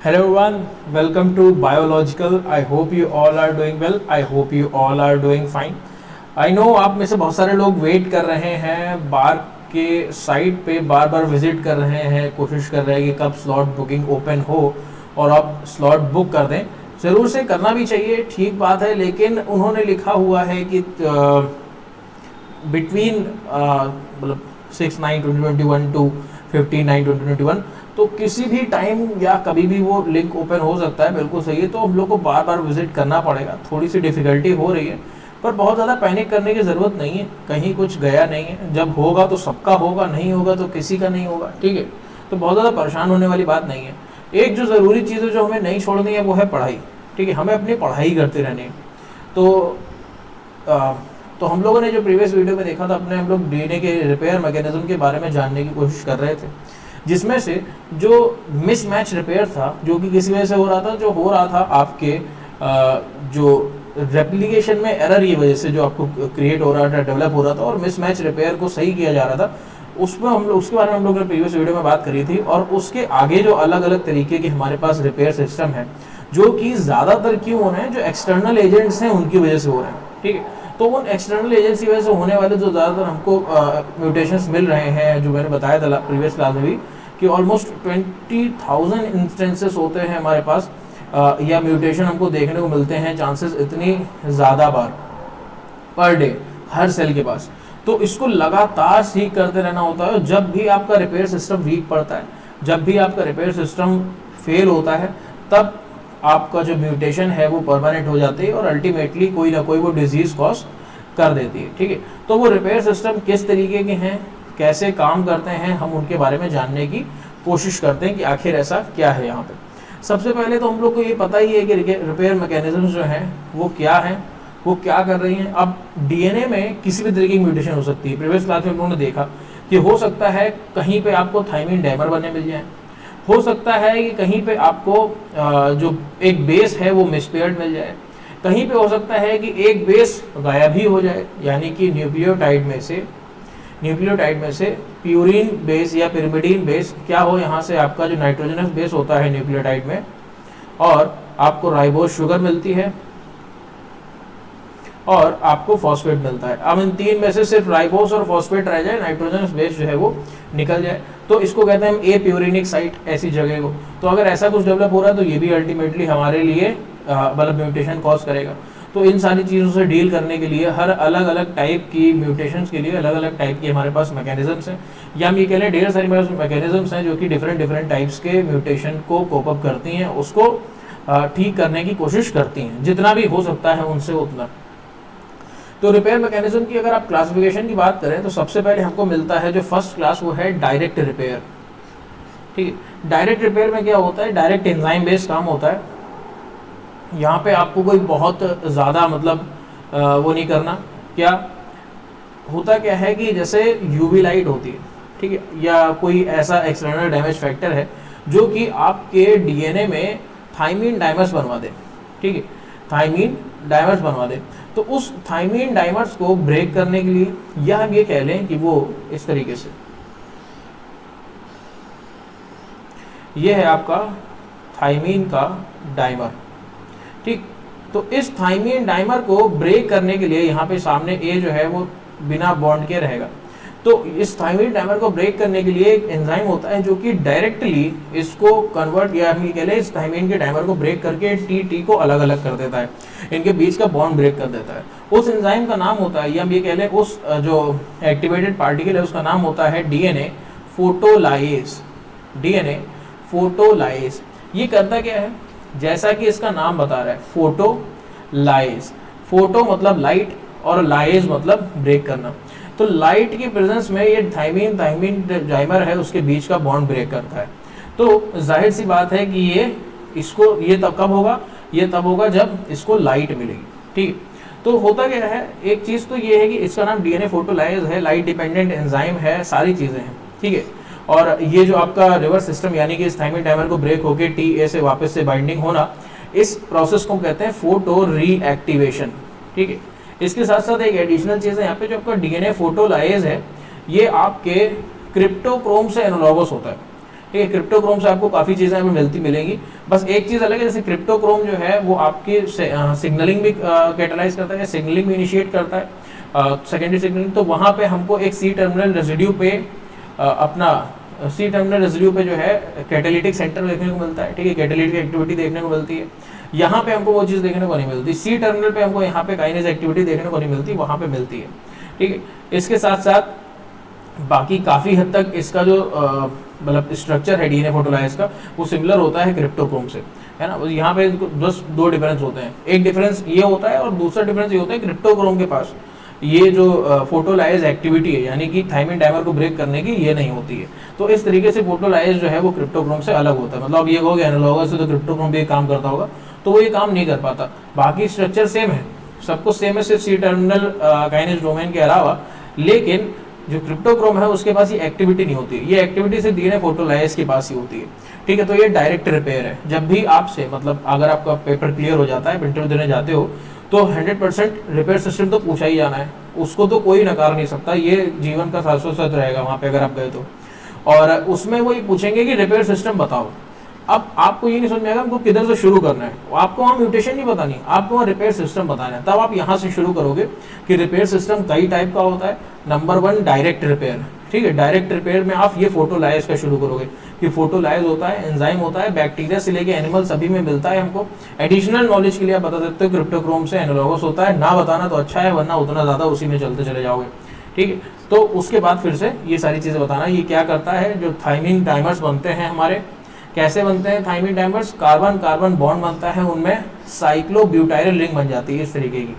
Hello everyone, welcome to Biological. I hope you all are doing well. I hope you all are doing fine. I know आप में से बहुत सारे लोग wait कर रहे हैं, बार के साइट पे बार बार विजिट कर रहे हैं, कोशिश कर रहे हैं कि कब स्लॉट बुकिंग ओपन हो और आप स्लॉट बुक कर दें। ज़रूर से करना भी चाहिए, ठीक बात है, लेकिन उन्होंने लिखा हुआ है कि बिटवीन मतलब 6/9/2021 टू 15/9/2021, तो किसी भी टाइम या कभी भी वो लिंक ओपन हो सकता है। बिल्कुल सही है, तो हम लोग को बार बार विजिट करना पड़ेगा। थोड़ी सी डिफ़िकल्टी हो रही है, पर बहुत ज़्यादा पैनिक करने की ज़रूरत नहीं है। कहीं कुछ गया नहीं है, जब होगा तो सबका होगा, नहीं होगा तो किसी का नहीं होगा, ठीक है। तो बहुत ज़्यादा परेशान होने वाली बात नहीं है। एक जो ज़रूरी चीज़ है जो हमें नहीं छोड़नी है वो है पढ़ाई, ठीक है। हमें अपनी पढ़ाई करते रहनी है। तो हम लोगों ने जो प्रीवियस वीडियो में देखा था, अपने हम लोग डीएनए के रिपेयर मैकेनिज्म के बारे में जानने की कोशिश कर रहे थे, जिसमें से जो मिसमैच रिपेयर था, जो कि किसी वजह से हो रहा था, जो हो रहा था आपके जो रेप्लिकेशन में एरर की वजह से जो आपको क्रिएट हो रहा था, डेवलप हो रहा था, और मिसमैच रिपेयर को सही किया जा रहा था, उसमें हम लोग उसके बारे में हम लोग ने प्रीवियस वीडियो में बात करी थी। और उसके आगे जो अलग अलग तरीके के हमारे पास रिपेयर सिस्टम है, जो कि ज़्यादातर क्यों हो रहे हैं, जो एक्सटर्नल एजेंट्स हैं उनकी वजह से हो रहे हैं, ठीक है। तो उन एक्सटर्नल एजेंट्स की वजह से होने वाले जो ज़्यादातर हमको म्यूटेशंस मिल रहे हैं, जो मैंने बताया था प्रीवियस क्लास में भी, कि ऑलमोस्ट 20,000 इंस्टेंसेस होते हैं हमारे पास, या म्यूटेशन हमको देखने को मिलते हैं, चांसेस इतनी ज़्यादा बार पर डे हर सेल के पास। तो इसको लगातार सीख करते रहना होता है। जब भी आपका रिपेयर सिस्टम वीक पड़ता है, जब भी आपका रिपेयर सिस्टम फेल होता है, तब आपका जो म्यूटेशन है वो परमानेंट हो जाती है और अल्टीमेटली कोई ना कोई वो डिजीज़ कॉज कर देती है, ठीक है। तो वो रिपेयर सिस्टम किस तरीके के हैं, कैसे काम करते हैं, हम उनके बारे में जानने की कोशिश करते हैं कि आखिर ऐसा क्या है यहाँ पे। सबसे पहले तो हम लोग को ये पता ही है कि रिपेयर मैकेनिज्म जो हैं वो क्या हैं, वो क्या कर रही हैं। अब डीएनए में किसी भी तरीके की म्यूटेशन हो सकती है। प्रीवियस क्लास में हम लोगों ने देखा कि हो सकता है कहीं पे आपको थाइमिन डाइमर बने मिल जाए, हो सकता है कि कहीं पे आपको जो एक बेस है वो मिसपेयर्ड मिल जाए, कहीं पे हो सकता है कि एक बेस गायब ही हो जाए, यानी कि न्यूक्लियोटाइड में से प्यूरिन बेस या पिरिमिडीन बेस क्या हो, यहाँ से आपका जो नाइट्रोजनस बेस होता है न्यूक्लियोटाइड में, और आपको राइबोज शुगर मिलती है और आपको फॉस्फेट मिलता है। अब इन तीन में से सिर्फ राइबोस और फॉस्फेट रह जाए, नाइट्रोजनस बेस जो है वो निकल जाए, तो इसको कहते हैं हम ए प्यूरिनिक साइट, ऐसी जगह को। तो अगर ऐसा कुछ डेवलप हो रहा है तो ये भी अल्टीमेटली हमारे लिए मतलब म्यूटेशन कॉज करेगा। तो इन सारी चीज़ों से डील करने के लिए हर अलग अलग टाइप की म्यूटेशंस के लिए अलग अलग टाइप की हमारे पास मैकेनिज्म्स हैं, या हम ये कह लें ढेर सारी मैकेनिज्म्स हैं जो कि डिफरेंट टाइप्स के म्यूटेशन को कोप अप करती हैं, उसको ठीक करने की कोशिश करती हैं, जितना भी हो सकता है उनसे उतना। तो रिपेयर मैकेनिज्म की अगर आप क्लासिफिकेशन की बात करें तो सबसे पहले हमको मिलता है जो फर्स्ट क्लास, वो है डायरेक्ट रिपेयर, ठीक है। डायरेक्ट रिपेयर में क्या होता है, डायरेक्ट एंजाइम बेस्ड काम होता है। यहाँ पे आपको कोई बहुत ज़्यादा मतलब वो नहीं करना। क्या होता क्या है कि जैसे यूवी लाइट होती है, ठीक है, या कोई ऐसा एक्सटर्नल डैमेज फैक्टर है जो कि आपके डीएनए में थाइमिन डाइमर्स बनवा दे, ठीक है, थाइमिन डाइमर्स बनवा दे। तो उस थाइमिन डाइमर्स को ब्रेक करने के लिए, या हम ये कह लें कि वो इस तरीके से, ये है आपका थाइमिन का डाइमर, ठीक। तो इस थाइमिन डाइमर को ब्रेक करने के लिए यहाँ पे सामने ए जो है वो बिना बॉन्ड के रहेगा। तो इस थाइमिन डाइमर को ब्रेक करने के लिए एक एंजाइम होता है जो कि डायरेक्टली इसको कन्वर्ट, या हम ये कह लें इस थाइमिन के डाइमर को ब्रेक करके टी को अलग अलग कर देता है, इनके बीच का बॉन्ड ब्रेक कर देता है। उस एंजाइम का नाम होता है, या हम ये कह लें उस जो एक्टिवेटेड पार्टिकल है उसका नाम होता है डीएनए फोटोलाइज। डीएनए फोटोलाइज ये करता क्या है, जैसा कि इसका नाम बता रहा है, फोटोलाइज। फोटो मतलब लाइट और लाइज मतलब ब्रेक करना। तो लाइट की प्रेजेंस में ये थाइमिन डाइमर है उसके बीच का बॉन्ड ब्रेक करता है। तो जाहिर सी बात है कि ये तब कब होगा, ये तब होगा जब इसको लाइट मिलेगी, ठीक। तो होता क्या है, एक चीज़ तो ये है कि इसका नाम डीएनए फोटोलाइज है, लाइट डिपेंडेंट एंजाइम है, सारी चीज़ें हैं, ठीक है। और ये जो आपका रिवर्स सिस्टम, यानी कि इस थाइमिन डाइमर को ब्रेक होकर टी से वापस से बाइंडिंग होना, इस प्रोसेस को कहते हैं फोटो रीएक्टिवेशन, ठीक है। इसके साथ साथ एक एडिशनल चीज़ है यहाँ पे, जो आपका डीएनए फोटोलाइज है, ये आपके क्रिप्टोक्रोम से एनालॉगस होता है, ठीक है। क्रिप्टोक्रोम से आपको काफ़ी चीज़ें हमें मिलेंगी, बस एक चीज अलग है, जैसे क्रिप्टोक्रोम जो है वो आपकी सिग्नलिंग भी कैटलाइज करता है, सिग्नलिंग भी इनिशिएट करता है, सेकेंडरी सिग्नलिंग। तो वहाँ पे हमको एक सी टर्मिनल रेजिड्यू पे अपना सी टर्मिनल रेजिड्यू पे जो है कैटालिटिक सेंटर देखने को मिलता है, ठीक है, कैटालिटिक एक्टिविटी देखने को मिलती है। यहाँ पे हमको वो चीज़ देखने को नहीं मिलती, सी टर्मिनल पे हमको यहाँ पे काइनेज एक्टिविटी देखने को नहीं मिलती, वहाँ पे मिलती है, ठीक है। इसके साथ साथ बाकी काफ़ी हद तक इसका जो मतलब स्ट्रक्चर है डीएनए फोटोलाइज का वो सिमिलर होता है क्रिप्टोक्रोम से, है ना। यहाँ पे बस दो डिफरेंस होते हैं, एक डिफरेंस ये होता है और दूसरा डिफरेंस ये होता है क्रिप्टोक्रोम के पास ये जो फोटोलाइज एक्टिविटी है यानी कि थायमिन डाइमर को ब्रेक करने की ये नहीं होती है। तो इस तरीके से फोटोलाइज जो है वो क्रिप्टोक्रोम से अलग होता है। मतलब ये कहोगे एनालॉगस से तो क्रिप्टोक्रोम भी काम करता होगा, तो वो ये काम नहीं कर पाता। बाकी स्ट्रक्चर सेम है, सब कुछ सेम है, सिर्फ सी टर्मिनल काइनेज डोमेन के अलावा, लेकिन जो क्रिप्टोक्रोम है उसके पास ये एक्टिविटी नहीं होती है। ये एक्टिविटी से डीएनए फोटोलाइज के पास ही होती है, ठीक है। तो ये डायरेक्ट रिपेयर है। जब भी आपसे मतलब अगर आपका पेपर क्लियर हो जाता है, इंटरव्यू देने जाते हो, तो 100% रिपेयर सिस्टम तो पूछा ही जाना है, उसको तो कोई नकार नहीं सकता, ये जीवन का शाश्वत रहेगा वहाँ पे अगर आप गए तो। और उसमें वो ये पूछेंगे कि रिपेयर सिस्टम बताओ। अब आपको ये नहीं समझ में आएगा हमको किधर से शुरू करना है, आपको वहाँ म्यूटेशन नहीं बतानी, आपको वहाँ रिपेयर सिस्टम बताना है। तब आप यहाँ से शुरू करोगे कि रिपेयर सिस्टम कई टाइप का होता है। नंबर 1 डायरेक्ट रिपेयर, ठीक है। डायरेक्ट रिपेयर में आप ये फोटोलाइज का शुरू करोगे कि फोटोलाइज होता है, एंजाइम होता है, बैक्टीरिया से लेके एनिमल सभी में मिलता है। हमको एडिशनल नॉलेज के लिए आप बता सकते हो क्रिप्टोक्रोम से एनालॉगस होता है, ना बताना तो अच्छा है, वरना उतना ज़्यादा उसी में चलते चले जाओगे, ठीक है। तो उसके बाद फिर से ये सारी चीज़ें बताना, ये क्या करता है। जो थायमिन डाइमर्स बनते हैं हमारे, कैसे बनते हैं thymine dimers, carbon carbon bond बनता है, उनमें साइक्लोब्यूटाइल रिंग बन जाती है, इस तरीके की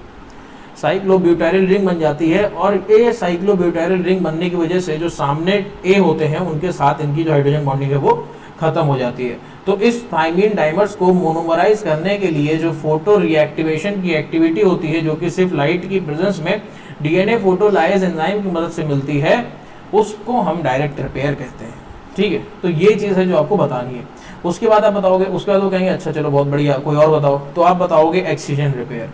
साइक्लोब्यूटाइल रिंग बन जाती है। और ये साइक्लोब्यूटाइल रिंग बनने की वजह से जो सामने ए होते हैं उनके साथ इनकी जो हाइड्रोजन बॉन्डिंग है वो खत्म हो जाती है। तो इस थायमिन डाइमर्स को मोनोमराइज करने के लिए जो फोटो रिएक्टिवेशन की एक्टिविटी होती है, जो कि सिर्फ लाइट की प्रेजेंस में डीएनए फोटोलाइज एंजाइम की मदद से मिलती है, उसको हम डायरेक्ट रिपेयर कहते हैं, ठीक है। तो ये चीज़ है जो आपको बतानी है। उसके बाद आप बताओगे, उसके बाद वो कहेंगे अच्छा चलो बहुत बढ़िया, कोई और बताओ, तो आप बताओगे एक्सीजन रिपेयर,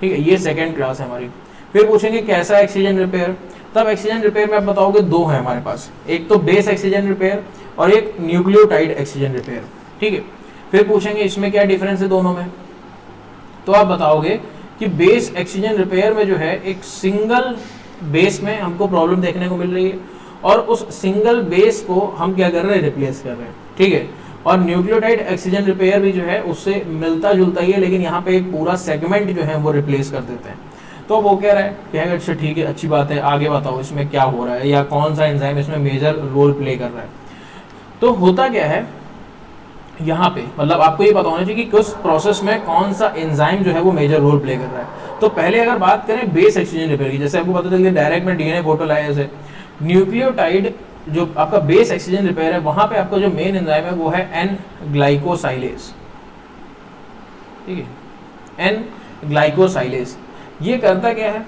ठीक है। ये सेकंड क्लास है हमारी। फिर पूछेंगे कैसा एक्सीजन रिपेयर, तब एक्सीजन रिपेयर में आप बताओगे दो है हमारे पास, एक तो बेस एक्सीजन रिपेयर और एक न्यूक्लियोटाइड एक्सीजन रिपेयर, ठीक है। फिर पूछेंगे इसमें क्या डिफरेंस है दोनों में, तो आप बताओगे कि बेस एक्सीजन रिपेयर में जो है एक सिंगल बेस में हमको प्रॉब्लम देखने को मिल रही है और उस सिंगल बेस को हम क्या कर रहे हैं, रिप्लेस कर रहे हैं, ठीक है। और न्यूक्लियोटाइड एक्सीजन रिपेयर भी जो है उससे मिलता जुलता ही है, लेकिन यहाँ पे एक पूरा सेगमेंट जो है वो रिप्लेस कर देते हैं। तो वो कह रहा है, कहेगा अच्छा ठीक है, अच्छी बात है, आगे बताओ इसमें क्या हो रहा है या कौन सा एंजाइम इसमें मेजर रोल प्ले कर रहा है। तो होता क्या है यहाँ पे, मतलब आपको ये पता होना चाहिए कि उस प्रोसेस में कौन सा एंजाइम जो है वो मेजर रोल प्ले कर रहा है। तो पहले अगर बात करें बेस एक्सीजन रिपेयर की, जैसे आपको पता चल गया डायरेक्ट में डीएनए फोटोलाइज है। न्यूक्लियोटाइड जो आपका बेस एक्सीजन रिपेयर है, वहां पे आपका जो मेन एंजाइम है वो है एन ग्लाइकोसाइलेज, ठीक है, एन ग्लाइकोसाइलेज। ये करता क्या है,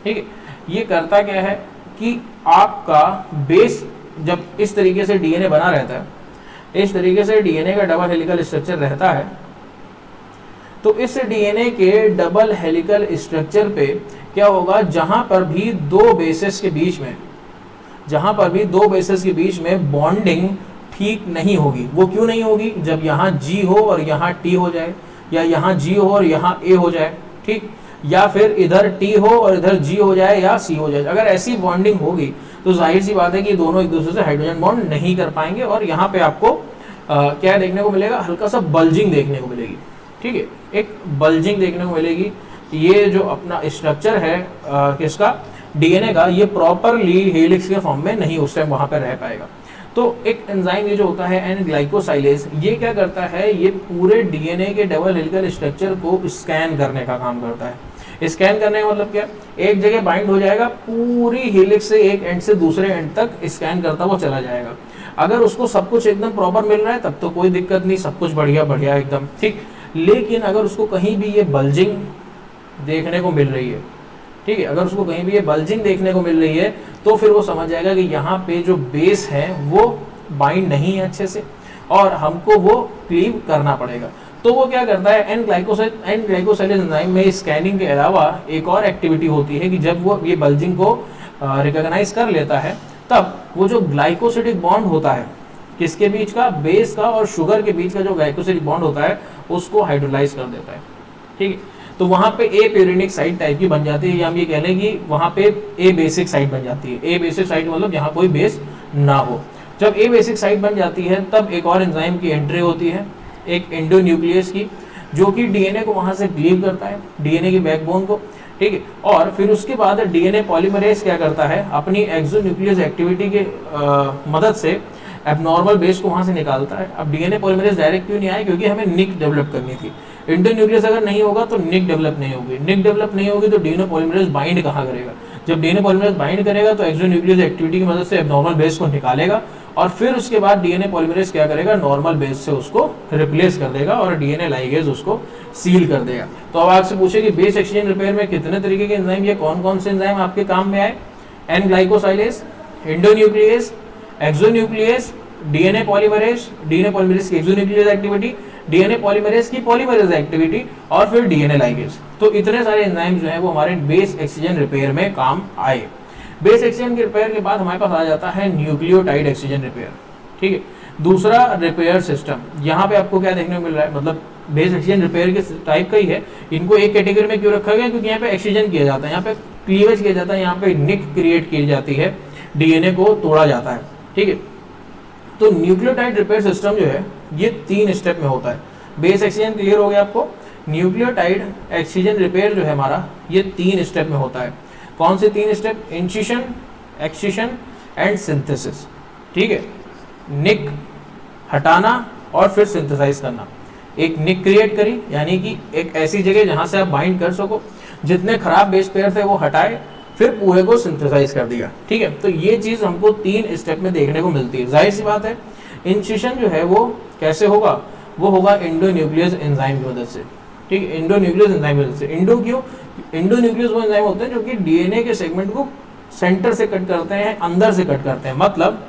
ठीक है, ये करता क्या है कि आपका बेस जब इस तरीके से डीएनए बना रहता है, इस तरीके से डीएनए का डबल हेलिकल स्ट्रक्चर रहता है, तो इस डीएनए के डबल हेलिकल स्ट्रक्चर पे क्या होगा, जहां पर भी दो बेसेस के बीच में, जहां पर भी दो बेसेस के बीच में बॉन्डिंग ठीक नहीं होगी। वो क्यों नहीं होगी, जब यहाँ G हो और यहाँ T हो जाए, या यहाँ G हो और यहाँ A हो जाए, ठीक, या फिर इधर T हो और इधर G हो जाए या C हो जाए। अगर ऐसी बॉन्डिंग होगी तो जाहिर सी बात है कि दोनों एक दूसरे से हाइड्रोजन बॉन्ड नहीं कर पाएंगे और यहाँ पे आपको क्या देखने को मिलेगा, हल्का सा बल्जिंग देखने को मिलेगी, ठीक है, एक बल्जिंग देखने को मिलेगी। ये जो अपना स्ट्रक्चर है किसका, डीएनए का, ये प्रॉपरली हेलिक्स के फॉर्म में नहीं उस टाइम वहां पर रह पाएगा। तो एक एंजाइम ये जो होता है एन ग्लाइकोसाइलेज, ये क्या करता है, ये पूरे डीएनए के डबल हेलिकल स्ट्रक्चर को स्कैन करने का काम करता है। स्कैन करने का मतलब क्या, एक जगह बाइंड हो जाएगा, पूरी हेलिक्स से एक एंड से दूसरे एंड तक स्कैन करता वो चला जाएगा। अगर उसको सब कुछ एकदम प्रॉपर मिल रहा है तब तो कोई दिक्कत नहीं, सब कुछ बढ़िया बढ़िया एकदम ठीक। लेकिन अगर उसको कहीं भी ये बल्जिंग देखने को मिल रही है, ठीक है, अगर उसको कहीं भी ये बल्जिंग देखने को मिल रही है तो फिर वो समझ जाएगा कि यहाँ पे जो बेस है वो बाइंड नहीं है अच्छे से और हमको वो क्लीव करना पड़ेगा। तो वो क्या करता है, एन ग्लाइकोसाइलेज एंजाइम में स्कैनिंग के अलावा एक और एक्टिविटी होती है कि जब वो ये बल्जिंग को रिकॉग्नाइज कर लेता है, तब वो जो ग्लाइकोसिडिक बॉन्ड होता है किसके बीच का, बेस का और शुगर के बीच का जो ग्लाइकोसिलिक बॉन्ड होता है उसको हाइड्रोलाइज कर देता है। ठीक है, तो वहां पे ए प्यूरिनिक साइट टाइप की बन जाती है, या हम ये कह लें कि वहां पे ए बेसिक साइट बन जाती है। ए बेसिक साइट मतलब जहां कोई बेस ना हो। जब ए बेसिक साइट बन जाती है तब एक और एंजाइम की एंट्री होती है, एक एंडोन्यूक्लियस की, जो कि डीएनए को वहां से क्लीव करता है, डीएनए की बैकबोन को। ठीक है, और फिर उसके बाद डीएनए पॉलीमरेज क्या करता है, अपनी एक्सोन्यूक्लियस एक्टिविटी के मदद से एबनॉर्मल बेस को वहां से निकालता है। अब डीएनए पॉलीमरेज डायरेक्ट क्यों नहीं आया, क्योंकि हमें निक डेवलप करनी थी। इंटरन्यूक्लियस अगर नहीं होगा तो निक डेवलप नहीं होगी, निक डेवलप नहीं होगी तो डीएनए पॉलीमरेज बाइंड कहाँ करेगा। जब डीएनए पॉलीमरेज बाइंड करेगा तो एक्सोन्यूक्लियस एक्टिविटी की मदद से एबनॉर्मल बेस को निकालेगा, और फिर उसके बाद डीएनए पॉलीमरेज क्या करेगा, नॉर्मल बेस से उसको रिप्लेस कर देगा और डीएनए लाइगेज उसको सील कर देगा। तो अब आपसे पूछे कि बेस एक्सचेंज रिपेयर में कितने तरीके के एंजाइम या कौन कौन से एंजाइम आपके काम में आए, N glycosylase, endonuclease, exonuclease, DNA polymerase की एक्सोन्यूक्लियस एक्टिविटी, डीएनए पॉलीमरेज की पॉलीमरेज एक्टिविटी, और फिर डीएनए लाइगेज। तो इतने सारे एंजाइम जो है वो हमारे बेस एक्सचेंज रिपेयर में काम आए। बेस एक्सचेंज रिपेयर के बाद हमारे पास आ जाता है न्यूक्लियोटाइड एक्सचेंज रिपेयर। ठीक है, दूसरा रिपेयर सिस्टम। यहाँ पे आपको क्या देखने को मिल रहा है, मतलब बेस एक्सचेंज रिपेयर के टाइप का ही है। इनको एक कैटेगरी में क्यों रखा गया, क्योंकि यहाँ पे एक्सचेंज किया जाता है, यहाँ पे क्लीवेज किया जाता है, यहाँ पे निक क्रिएट की जाती है, डीएनए को तोड़ा जाता है। ठीक है, तो न्यूक्लियोटाइड रिपेयर सिस्टम जो है ये 3 स्टेप में होता है। बेस एक्सचेंज क्लियर हो गया आपको। न्यूक्लियोटाइड एक्सचेंज रिपेयर जो है हमारा ये 3 स्टेप में होता है। कौन से 3 स्टेप, इंसिशन, एक्ससिशन एंड सिंथेसिस। ठीक है, निक हटाना और फिर सिंथेसाइज करना। एक निक क्रिएट करी, यानी कि एक ऐसी जगह जहां से आप बाइंड कर सको, जितने खराब बेस पेयर थे वो हटाए, फिर पूरे को सिंथेसाइज कर दिया। ठीक है, तो ये चीज हमको 3 स्टेप में देखने को मिलती है। जाहिर सी बात है इंसिशन जो है वो कैसे होगा, वो होगा एंडोन्यूक्लियस एंजाइम की मदद से। ठीक है, एंडोन्यूक्लियस एंजाइम की मदद से। एंडो क्यों, एंडोन्यूक्लियस वो एंजाइम होते हैं जो कि डीएनए के सेगमेंट को सेंटर से कट करते हैं, अंदर से कट करते हैं। मतलब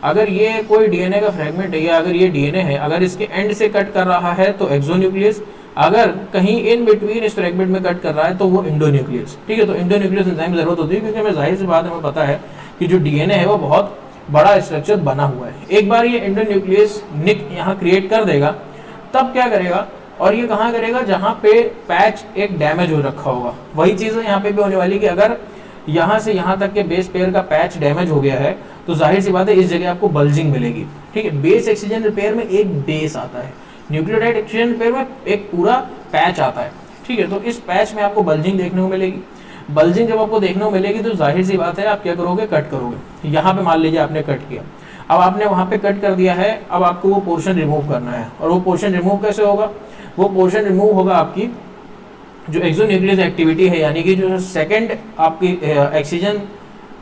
अगर ये कोई डीएनए का फ्रेगमेंट है या अगर ये डीएनए है, अगर इसके एंड से कट कर रहा है तो एक्सोन्यूक्लियस, अगर कहीं इन बिटवीन इस फ्रेगमेंट में कट कर रहा है तो वो एंडोन्यूक्लियस। ठीक है, तो एंडोन्यूक्लियस एंजाइम की जरूरत होती है, क्योंकि हमें जाहिर सी बात हमें पता है कि जो डीएनए है वो बहुत बड़ा स्ट्रक्चर बना हुआ है। एक बार ये एंडोन्यूक्लियस निक यहाँ क्रिएट कर देगा, तब क्या करेगा, और ये कहाँ करेगा, जहाँ पे पैच एक डैमेज हो रखा होगा। वही चीज़ है यहाँ पे भी होने वाली कि अगर यहाँ से यहाँ तक के बेस पेयर का पैच डैमेज हो गया है तो जाहिर सी बात है इस जगह आपको बल्जिंग मिलेगी। ठीक है, बेस एक्सचेंज रिपेयर में एक बेस आता है, न्यूक्लियोटाइड एक्सचेंज रिपेयर में एक पूरा पैच आता है। ठीक है, तो इस पैच में आपको बल्जिंग देखने को मिलेगी। बल्जिंग जब आपको देखने को मिलेगी तो जाहिर सी बात है आप क्या करोगे, कट करोगे। यहाँ पे मान लीजिए आपने कट किया, अब आपने वहाँ पे कट कर दिया है, अब आपको वो पोर्शन रिमूव करना है। और वो पोर्शन रिमूव कैसे होगा, वो पोर्शन रिमूव होगा आपकी जो एक्सोन्यूक्लियस एक्टिविटी है, यानी कि जो सेकंड आपकी एक्सचेंज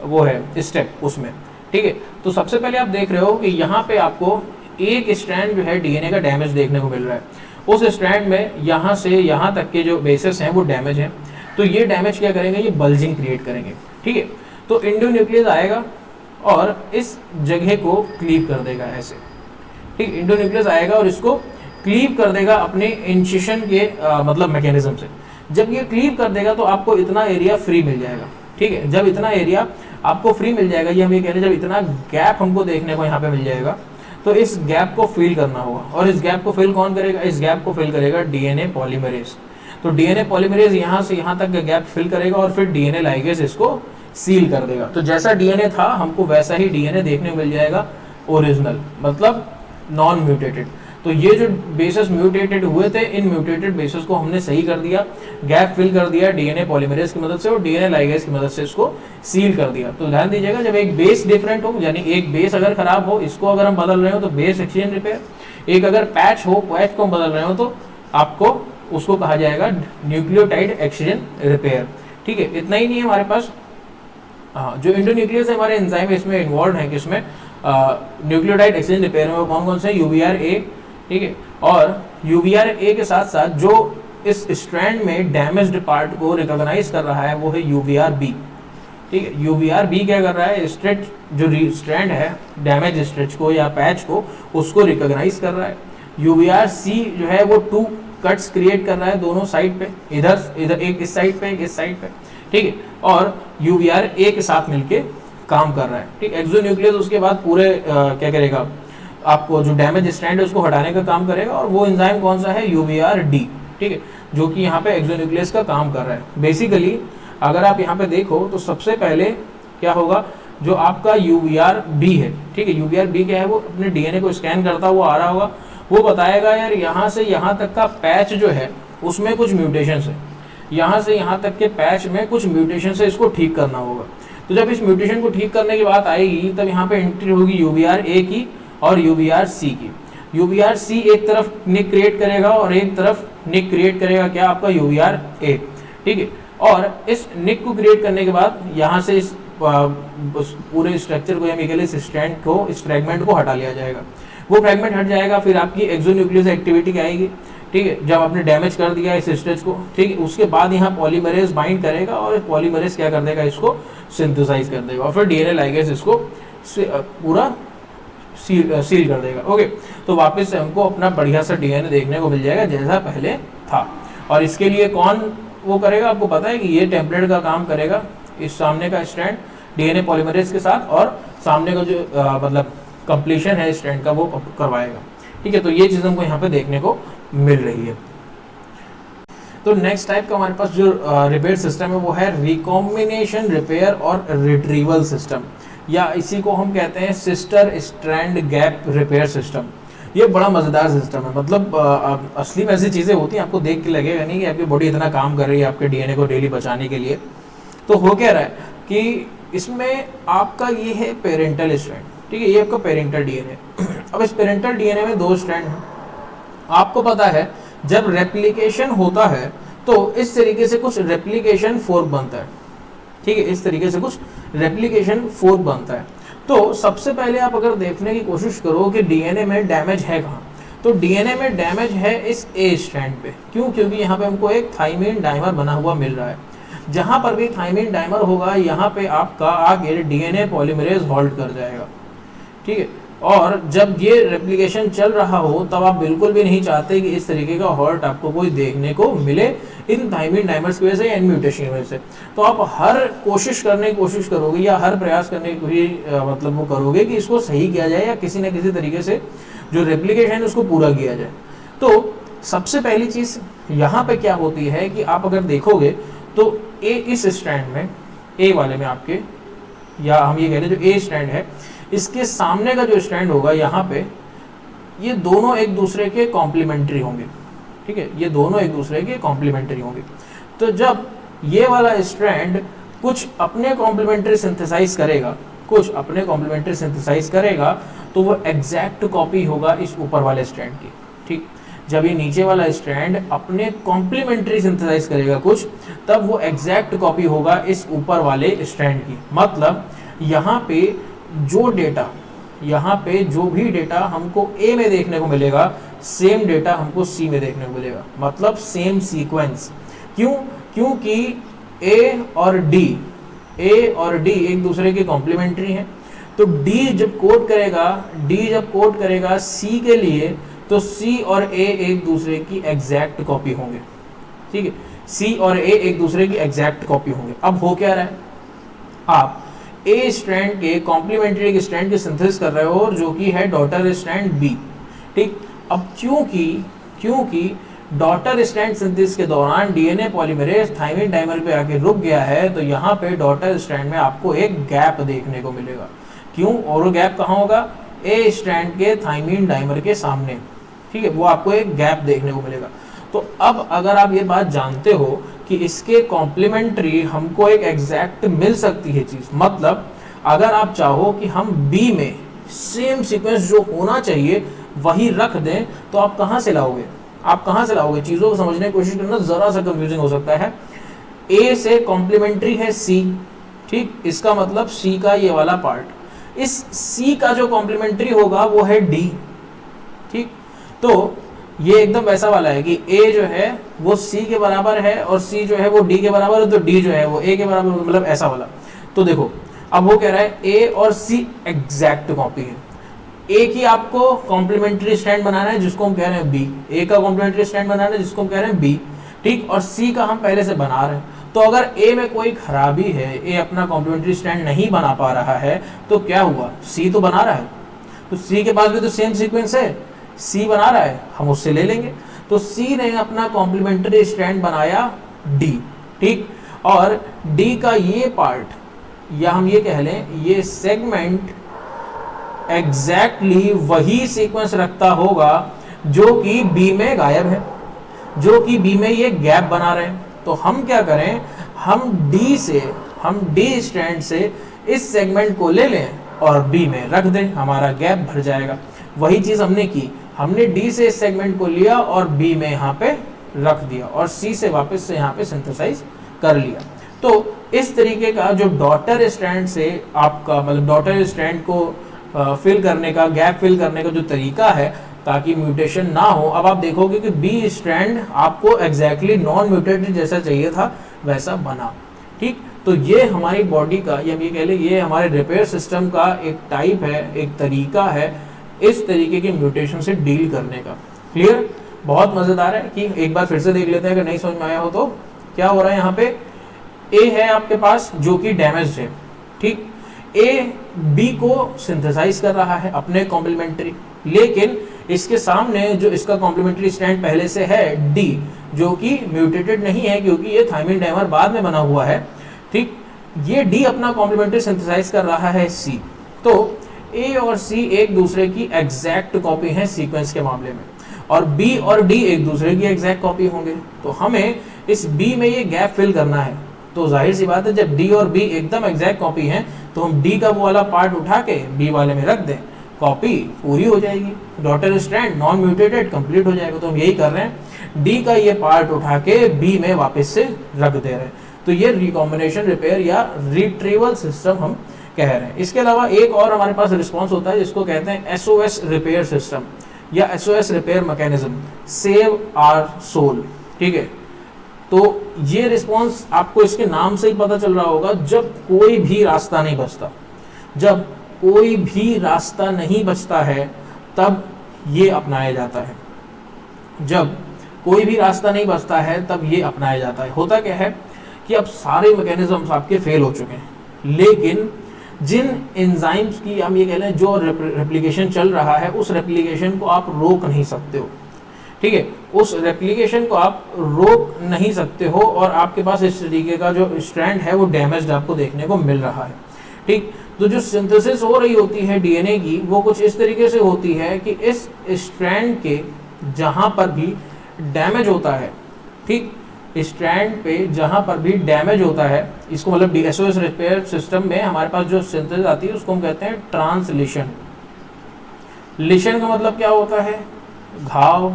वो है स्टेप उसमें। ठीक है, तो सबसे पहले आप देख रहे हो कि यहाँ पे आपको एक स्ट्रैंड जो है डीएनए का डैमेज देखने को मिल रहा है। उस स्ट्रैंड में यहाँ से यहाँ तक के जो बेसेस हैं वो डैमेज हैं, तो ये डैमेज क्या करेंगे, ये बल्जिंग क्रिएट करेंगे। ठीक है, तो एंडोन्यूक्लियस आएगा और इस जगह को क्लीव कर देगा ऐसे। ठीक, एंडोन्यूक्लियस आएगा और इसको क्लीव कर देगा अपने इंसिशन के मतलब मैकेनिज्म से। जब ये क्लीव कर देगा तो आपको इतना एरिया फ्री मिल जाएगा। ठीक है, जब इतना एरिया आपको फ्री मिल जाएगा, ये हम ये कह रहे हैं, जब इतना गैप हमको देखने को यहाँ पे मिल जाएगा तो इस गैप को फिल करना होगा। और इस गैप को फिल कौन करेगा, इस गैप को फिल करेगा डीएनए पॉलीमरेज। तो डीएनए पॉलीमरेज यहाँ से यहाँ तक का गैप फिल करेगा और फिर डीएनए लाइगेज इसको सील कर देगा। तो जैसा डीएनए था हमको वैसा ही डीएनए देखने को मिल जाएगा, ओरिजिनल मतलब नॉन म्यूटेटेड। तो ये जो बेसेस म्यूटेटेड हुए थे, इन म्यूटेटेड बेसेस को हमने सही कर दिया, गैप फिल कर दिया डीएनए पॉलीमरेज की मदद से और डीएनए लाइगेज की मदद से इसको सील कर दिया। तो ध्यान दीजिएगा, जब एक बेस डिफरेंट हो, यानी एक बेस अगर खराब हो, इसको अगर हम बदल रहे हो तो बेस एक्सचेंज रिपेयर, एक अगर पैच हो, पैच को हम बदल रहे हो तो आपको उसको कहा जाएगा न्यूक्लियोटाइड एक्सचेंज रिपेयर। ठीक है, इतना ही नहीं है हमारे पास, हाँ, जो एंडोन्यूक्लियस है हमारे एंजाइम इसमें इन्वॉल्व है, किसमें, न्यूक्लियोटाइड एक्सचेंज रिपेयर में। वो कौन कौन से, यूवीआर ए। ठीक है, और यूवीआर ए के साथ साथ जो इस स्ट्रैंड में डैमेज्ड पार्ट को रिकॉग्नाइज कर रहा है वो है यूवीआर बी। ठीक है, यूवीआर बी क्या कर रहा है, स्ट्रेच जो स्ट्रैंड है डैमेज स्ट्रेच को या पैच को, उसको रिकॉग्नाइज कर रहा है। यूवीआर सी जो है वो 2 कट्स क्रिएट कर रहा है दोनों साइड पे, इधर एक इस साइड पे, एक इस साइड पे। ठीक है, और यूवीआर ए के साथ मिलके काम कर रहा है। ठीक, एक्सोन्यूक्लियस उसके बाद पूरे क्या करेगा, आपको जो डैमेज स्ट्रैंड है उसको हटाने का काम करेगा, और वो एंजाइम कौन सा है, UBRD, ठीक है, जो कि यहाँ पे एक्सोन्यूक्लियस का काम कर रहा है। बेसिकली अगर आप यहाँ पे देखो तो सबसे पहले क्या होगा, जो आपका UBRB है, ठीक है, UBRB क्या है, वो अपने DNA को स्कैन करता हुआ आ रहा होगा, वो बताएगा यार यहाँ से यहाँ तक का पैच जो है उसमें कुछ म्यूटेशन है, यहाँ से यहाँ तक के पैच में कुछ म्यूटेशन है, इसको ठीक करना होगा। तो जब इस म्यूटेशन को ठीक करने की बात आएगी तब यहाँ पे एंट्री होगी UBRA की और UBRC की। UBRC एक तरफ निक क्रिएट करेगा और एक तरफ निक क्रिएट करेगा क्या, आपका UBRA, ठीक है। और इस निक को क्रिएट करने के बाद यहाँ से इस पूरे स्ट्रक्चर को, यानी इस स्ट्रैंड को, इस फ्रेगमेंट को हटा लिया जाएगा। वो फ्रेगमेंट हट जाएगा, फिर आपकी एक्सोन्यूक्लियस एक्टिविटी क्या आएगी, ठीक है, जब आपने डैमेज कर दिया इस स्ट्रेच को, ठीक है, उसके बाद यहाँ पॉलीमरेज बाइंड करेगा और पॉलीमरेज क्या कर देगा, इसको सिंथेसाइज कर देगा, और फिर DNA लाइगेज इसको पूरा सील कर देगा। ओके, तो वापस से हमको अपना बढ़िया सा DNA देखने को मिल जाएगा जैसा पहले था। और इसके लिए कौन वो करेगा, आपको पता है कि ये टेम्पलेट का काम करेगा, इस सामने का स्ट्रैंड DNA पॉलीमरेज के साथ, और सामने का जो मतलब कंप्लीशन है स्ट्रैंड का वो करवाएगा, ठीक है। तो ये चीज़ हमको यहाँ पे देखने को मिल रही है। तो नेक्स्ट टाइप का हमारे पास जो रिपेयर सिस्टम है वो है रिकॉम्बिनेशन रिपेयर और रिट्रीवल सिस्टम, या इसी को हम कहते हैं sister strand gap repair system. ये बड़ा मज़ेदार सिस्टम है, मतलब असली में ऐसी चीज़ें होती हैं, आपको देख के लगेगा नहीं कि आपकी बॉडी इतना काम कर रही है आपके DNA को डेली बचाने के लिए। तो हो क्या रहा है कि इसमें आपका ये है पेरेंटल स्ट्रैंड, ठीक है, ये आपका पेरेंटल DNA। अब इस पेरेंटल DNA में 2 स्ट्रैंड हैं। आपको पता है जब रेप्लिकेशन होता है तो इस तरीके से कुछ रेप्लिकेशन फोर्क बनता है, ठीक है, इस तरीके से कुछ रेप्लिकेशन फोर्क बनता है। तो सबसे पहले आप अगर देखने की कोशिश करो कि DNA में डैमेज है कहाँ, तो DNA में डैमेज है इस A स्ट्रैंड पे। क्यों? क्योंकि यहाँ पे हमको एक थाइमिन डाइमर बना हुआ मिल रहा है। जहाँ पर भी थाइमिन डाइमर होगा यहाँ पे आपका आगे DNA पॉलीमरेज हॉल्ट कर जाएगा, ठीक है। और जब ये रेप्लिकेशन चल रहा हो तब आप बिल्कुल भी नहीं चाहते कि इस तरीके का हॉल्ट आपको कोई देखने को मिले इन थाइमिन डाइमर्स की वजह से या इन म्यूटेशन की वजह से। तो आप हर कोशिश करोगे या हर प्रयास करने की मतलब वो करोगे कि इसको सही किया जाए या किसी न किसी तरीके से जो रेप्लिकेशन है उसको पूरा किया जाए। तो सबसे पहली चीज़ यहाँ पे क्या होती है कि आप अगर देखोगे तो इस स्ट्रैंड में, ए वाले में आपके, या हम ये कह रहे हैं जो ए स्ट्रैंड है इसके सामने का जो स्ट्रैंड होगा यहाँ पे, ये दोनों एक दूसरे के कॉम्प्लीमेंट्री होंगे, ठीक है, ये दोनों एक दूसरे के कॉम्प्लीमेंट्री होंगे। तो जब ये वाला स्ट्रैंड कुछ अपने कॉम्प्लीमेंट्री सिंथेसाइज करेगा तो वो एग्जैक्ट कॉपी होगा इस ऊपर वाले स्ट्रैंड की, ठीक। जब ये नीचे वाला स्ट्रैंड अपने कॉम्प्लीमेंट्री सिंथेसाइज करेगा कुछ, तब वो एग्जैक्ट कॉपी होगा इस ऊपर वाले स्ट्रैंड की। मतलब यहाँ पे जो भी डेटा हमको ए में देखने को मिलेगा, सेम डेटा हमको सी में देखने को मिलेगा, मतलब सेम सीक्वेंस। क्यों? क्योंकि ए और डी एक दूसरे के कॉम्प्लीमेंट्री हैं। तो डी जब कोड करेगा सी के लिए, तो सी और ए एक दूसरे की एग्जैक्ट कॉपी होंगे, ठीक है, सी और ए एक दूसरे की एग्जैक्ट कॉपी होंगे। अब हो क्या रहा है, आप ए स्ट्रैंड के कॉम्प्लीमेंट्री एक स्ट्रैंड की सिंथेसिस कर रहे हो जो कि है डॉटर स्ट्रैंड बी, ठीक। अब क्योंकि डॉटर स्ट्रैंड सिंथेसिस के दौरान DNA पॉलीमरेज थाइमिन डाइमर पे आके रुक गया है, तो यहाँ पे डॉटर स्ट्रैंड में आपको एक गैप देखने को मिलेगा। क्यों? और वो गैप कहाँ होगा? ए स्ट्रैंड के थाइमिन डाइमर के सामने, ठीक है, वो आपको एक गैप देखने को मिलेगा। तो अब अगर आप ये बात जानते हो कि इसके कॉम्प्लीमेंट्री हमको एक एग्जैक्ट मिल सकती है चीज़, मतलब अगर आप चाहो कि हम बी में सेम सीक्वेंस जो होना चाहिए वही रख दें, तो आप कहाँ से लाओगे? चीज़ों को समझने की कोशिश करना ज़रा सा कंफ्यूजिंग हो सकता है। ए से कॉम्प्लीमेंट्री है सी, ठीक, इसका मतलब सी का ये वाला पार्ट, इस सी का जो कॉम्प्लीमेंट्री होगा वो है डी, ठीक। तो ये एकदम वैसा वाला है कि ए जो है वो सी के बराबर है और सी जो है वो डी के बराबर है, तो डी जो है वो ए के बराबर, मतलब ऐसा वाला। तो देखो अब वो कह रहा है ए और सी एग्जैक्ट कॉपी है। ए की आपको कॉम्प्लीमेंट्री स्ट्रैंड बनाना है जिसको हम कह रहे हैं बी, ए का कॉम्प्लीमेंट्री स्ट्रैंड बनाना है जिसको हम कह रहे हैं बी, ठीक, और सी का हम पहले से बना रहे हैं। तो अगर ए में कोई खराबी है, ए अपना कॉम्प्लीमेंट्री स्ट्रैंड नहीं बना पा रहा है, तो क्या हुआ? सी तो बना रहा है, तो सी के पास भी तो सेम सीक्वेंस है, सी बना रहा है, हम उससे ले लेंगे। तो सी ने अपना कॉम्प्लीमेंट्री स्ट्रैंड बनाया डी, ठीक, और डी का ये पार्ट या हम ये कह लें ये सेगमेंट एग्जैक्टली वही सीक्वेंस रखता होगा जो कि बी में गायब है, जो कि बी में ये गैप बना रहे हैं। तो हम क्या करें, हम डी स्ट्रैंड से इस सेगमेंट को ले लें और बी में रख दें, हमारा गैप भर जाएगा। वही चीज हमने की, हमने डी से इस सेगमेंट को लिया और बी में यहाँ पे रख दिया और सी से वापस से यहाँ पे सिंथेसाइज कर लिया। तो इस तरीके का जो डॉटर स्ट्रैंड से आपका मतलब डॉटर स्ट्रैंड को फिल करने का, गैप फिल करने का जो तरीका है ताकि म्यूटेशन ना हो, अब आप देखोगे कि बी स्ट्रैंड आपको एग्जैक्टली नॉन म्यूटेटेड जैसा चाहिए था वैसा बना, ठीक। तो ये हमारी बॉडी का या ये कह ले ये हमारे रिपेयर सिस्टम का एक टाइप है, एक तरीका है इस तरीके के म्यूटेशन से डील करने का। क्लियर, बहुत मजेदार है कि एक बार फिर से देख लेते हैं अगर नहीं समझ में आया हो तो। क्या हो रहा है यहाँ पे, ए है आपके पास जो कि डैमेज्ड है, ठीक, ए बी को सिंथेसाइज कर रहा है अपने कॉम्प्लीमेंट्री, लेकिन इसके सामने जो इसका कॉम्प्लीमेंट्री स्ट्रैंड पहले से है डी जो कि म्यूटेटेड नहीं है क्योंकि ये थायमिन डाइमर बाद में बना हुआ है, ठीक। ये डी अपना कॉम्प्लीमेंट्री सिंथेसाइज कर रहा है सी। तो ए और सी एक दूसरे की एग्जैक्ट कॉपी है सीक्वेंस के मामले में, और बी और डी एक दूसरे की एग्जैक्ट कॉपी होंगे। तो हमें इस बी में ये गैप फिल करना है। तो जाहिर सी बात है जब डी और बी एकदम एग्जैक्ट कॉपी हैं तो हम डी का वो वाला पार्ट उठा के बी वाले में रख दें, कॉपी पूरी हो जाएगी, daughter strand non mutated complete हो जाएगा। तो हम यही कर रहे हैं, डी का ये पार्ट उठा के बी में वापस से रख दे रहे हैं। तो ये रिकॉम्बिनेशन रिपेयर या रिट्रीवल सिस्टम हम कह रहे हैं। इसके अलावा एक और हमारे पास रिस्पॉन्स होता है जिसको कहते हैं एसओएस रिपेयर सिस्टम या SOS repair mechanism, save our soul, ठीक है। तो ये रिस्पॉन्स आपको इसके नाम से ही पता चल रहा होगा, जब कोई भी रास्ता नहीं बचता, जब कोई भी रास्ता नहीं बचता है तब ये अपनाया जाता है। जब कोई भी रास्ता नहीं बचता है तब ये अपनाया जाता है। होता क्या है कि अब सारे मैकेनिज्म्स आपके फेल हो चुके हैं, लेकिन जिन एंजाइम्स की हम ये कह लें जो रेप्लिकेशन चल रहा है उस रेप्लिकेशन को आप रोक नहीं सकते हो, ठीक है, उस रेप्लिकेशन को आप रोक नहीं सकते हो और आपके पास इस तरीके का जो स्ट्रैंड है वो डैमेज्ड आपको देखने को मिल रहा है, ठीक। तो जो सिंथेसिस हो रही होती है डीएनए की वो कुछ इस तरीके से होती है कि इस स्ट्रैंड के जहाँ पर भी डैमेज होता है, ठीक, स्ट्रैंड पे जहाँ पर भी डैमेज होता है, इसको मतलब एसओएस रिपेयर सिस्टम में हमारे पास जो सिंथेसिस आती है उसको हम कहते हैं ट्रांसलेशन। लेशन का मतलब क्या होता है, घाव,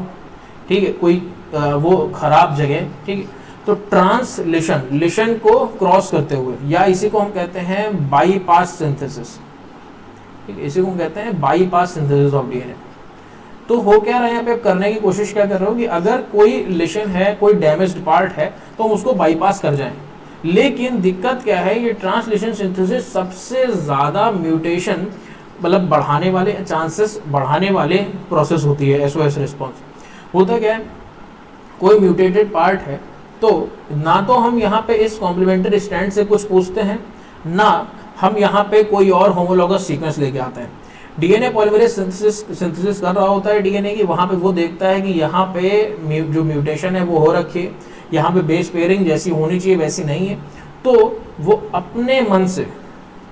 ठीक है, कोई वो खराब जगह, ठीक है। तो ट्रांसलेशन, लेशन को क्रॉस करते हुए, या इसी को हम कहते हैं बाईपास सिंथेसिस, ठीक है, इसी को हम कहते हैं बाईपास सिंथेसिस ऑफ डीएनए। तो हो क्या रहा है यहाँ पे, करने की कोशिश क्या कर रहे हो कि अगर कोई लेशन है, कोई डैमेज्ड पार्ट है तो हम उसको बाईपास कर जाएं। लेकिन दिक्कत क्या है, ये ट्रांसलेशन सिंथेसिस सबसे ज़्यादा म्यूटेशन मतलब बढ़ाने वाले चांसेस बढ़ाने वाले प्रोसेस होती है एसओएस रिस्पॉन्स। होता क्या है, कोई म्यूटेटेड पार्ट है तो ना तो हम यहाँ पे इस कॉम्प्लीमेंट्री स्ट्रैंड से कुछ पूछते हैं, ना हम यहाँ पे कोई और होमोलॉगस सीक्वेंस लेके आते हैं। डीएनए पॉलीमरेज सिंथेसिस कर रहा होता है डीएनए की, वहाँ पे वो देखता है कि यहाँ पे जो म्यूटेशन है वो हो रखी है, यहाँ पे बेस पेयरिंग जैसी होनी चाहिए वैसी नहीं है, तो वो अपने मन से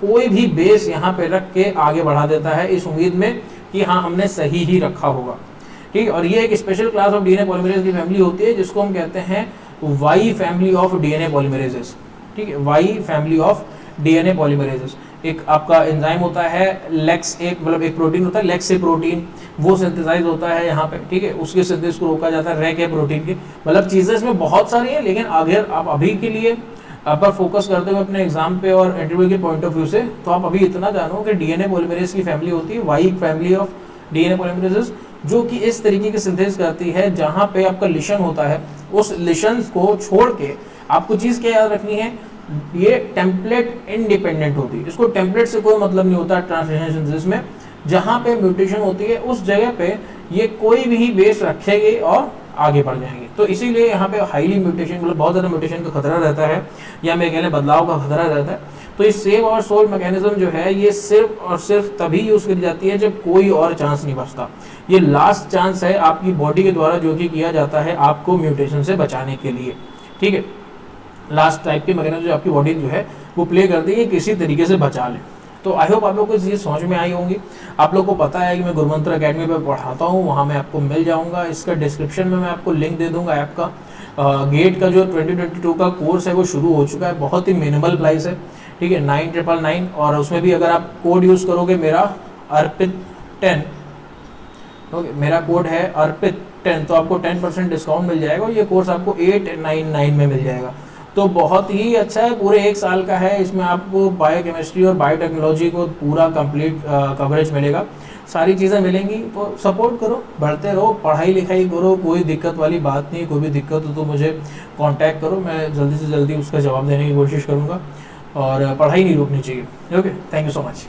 कोई भी बेस यहाँ पे रख के आगे बढ़ा देता है इस उम्मीद में कि हाँ हमने सही ही रखा होगा, ठीक। और ये एक special class of DNA polymerase की फैमिली होती है जिसको हम कहते हैं Y family of DNA polymerases, ठीक है, Y family of DNA polymerases. एक आपका एंजाइम होता है लेक्स, एक मतलब एक प्रोटीन होता है लेक्स से प्रोटीन, वो सिंथेसाइज होता है यहाँ पे, ठीक है, उसके सिंथेसिस को रोका जाता है रेक है प्रोटीन के, मतलब चीज़ें इसमें बहुत सारी हैं। लेकिन अगर आप अभी के लिए पर फोकस करते हुए अपने एग्जाम पे और इंटरव्यू के पॉइंट ऑफ व्यू से, तो आप अभी इतना जानो कि डीएनए पॉलीमरेज की फैमिली होती है Y family of DNA polymerases, जो कि इस तरीके की सिंथेसिस करती है जहाँ पे आपका लिशन होता है, उस लिशन को छोड़ के आपको चीज़ क्या याद रखनी है, ये टेम्पलेट इंडिपेंडेंट होती है। इसको टेम्पलेट से कोई मतलब नहीं होता ट्रांसलेशन सिंथेसिस में, जहाँ पे म्यूटेशन होती है उस जगह पे ये कोई भी बेस रखेंगे और आगे बढ़ जाएंगे। तो इसीलिए यहाँ पे हाईली म्यूटेशन मतलब बहुत ज़्यादा म्यूटेशन का खतरा रहता है, या मैं कह लें बदलाव का खतरा रहता है। तो ये सेव और सोल्व मैकेनिज्म जो है ये सिर्फ और सिर्फ तभी यूज़ करी जाती है जब कोई और चांस नहीं बचता। ये लास्ट चांस है आपकी बॉडी के द्वारा जो कि किया जाता है आपको म्यूटेशन से बचाने के लिए, ठीक है। लास्ट टाइप के मैकेनिज्म जो आपकी बॉडी जो है वो प्ले करती है किसी तरीके से बचा ले। तो आई होप आप लोग को ये चीज़ समझ में आई होंगी। आप लोग को पता है कि मैं गुरुमंत्र अकेडमी पे पढ़ाता हूँ, वहाँ मैं आपको मिल जाऊँगा। इसका डिस्क्रिप्शन में मैं आपको लिंक दे दूँगा ऐप का। गेट का जो 2022 का कोर्स है वो शुरू हो चुका है, बहुत ही मिनिमल प्राइस है, ठीक है, 9999। और उसमें भी अगर आप कोड यूज़ करोगे मेरा अर्पित10, ओके, मेरा कोड है अर्पित10, तो आपको 10% डिस्काउंट मिल जाएगा और ये कोर्स आपको 899 में मिल जाएगा। तो बहुत ही अच्छा है, पूरे 1 साल का है। इसमें आपको बायोकेमिस्ट्री और बायोटेक्नोलॉजी को पूरा कंप्लीट कवरेज मिलेगा, सारी चीज़ें मिलेंगी। तो सपोर्ट करो, बढ़ते रहो, पढ़ाई लिखाई करो, कोई दिक्कत वाली बात नहीं। कोई भी दिक्कत हो तो मुझे कांटेक्ट करो, मैं जल्दी से जल्दी उसका जवाब देने की कोशिश करूँगा। और पढ़ाई नहीं रोकनी चाहिए। Okay, thank you so much.